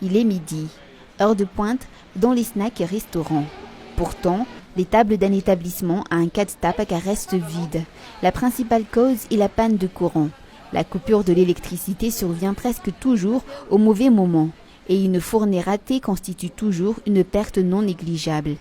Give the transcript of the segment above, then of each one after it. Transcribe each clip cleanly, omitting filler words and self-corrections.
Il est midi, heure de pointe dans les snacks et restaurants. Pourtant, les tables d'un établissement à un cas de Tapaca restent vides. La principale cause est la panne de courant. La coupure de l'électricité survient presque toujours au mauvais moment. Et une fournée ratée constitue toujours une perte non négligeable.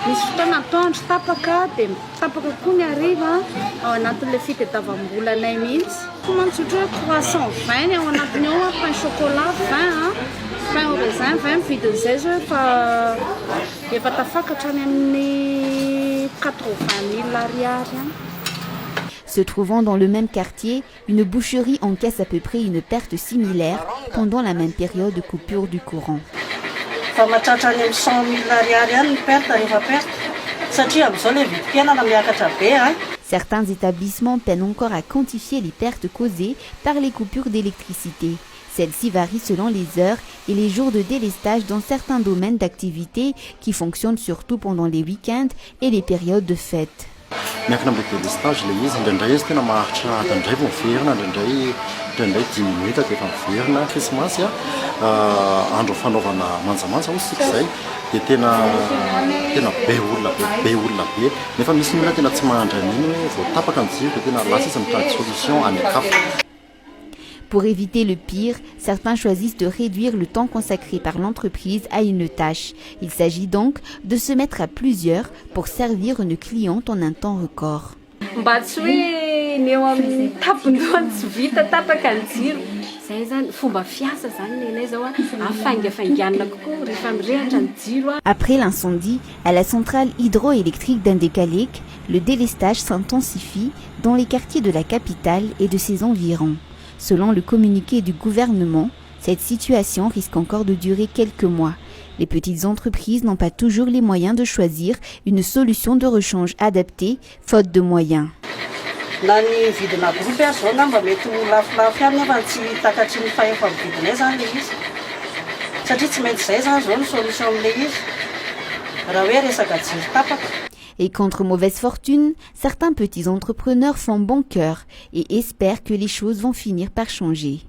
Misy fotoana atoandro tapaka dia tapaka koa ny hariva ao anatin'ilay fitadiavam-bolanay mihitsy. Mantsy ohatra hoe 320 ny ao anatiny ao, pain chocolat 20, pain au raisin 20 vidin'izay zao efa tafakatra any amin'ny 80 000 ariary any. Se trouvant dans le même quartier, une boucherie encaisse à peu près une perte similaire pendant la même période de coupure du courant. Certains établissements peinent encore à quantifier les pertes causées par les coupures d'électricité. Celles-ci varient selon les heures et les jours de délestage dans certains domaines d'activité qui fonctionnent surtout pendant les week-ends et les périodes de fête. Miankina amin'ny délestage ilay izy indraindray izy tena maharitra indraindray vao miverina indraindray 10 minutes dia efa miverina. Krismasy andro fanaovana manjamanja hoy isika izay dia tena be olona be nefa misy olona tena tsy mahandra an'iny hoe vao tapaka ny jiro dia tena lasa izy mitady solution amiakafa. Pour éviter le pire, certains choisissent de réduire le temps consacré par l'entreprise à une tâche. Il s'agit donc de se mettre à plusieurs pour servir une cliente en un temps record. Après l'incendie, à la centrale hydroélectrique d'Indékalek, le délestage s'intensifie dans les quartiers de la capitale et de ses environs. Selon le communiqué du gouvernement, cette situation risque encore de durer quelques mois. Les petites entreprises n'ont pas toujours les moyens de choisir une solution de rechange adaptée, faute de moyens. Et contre mauvaise fortune, certains petits entrepreneurs font bon cœur et espèrent que les choses vont finir par changer.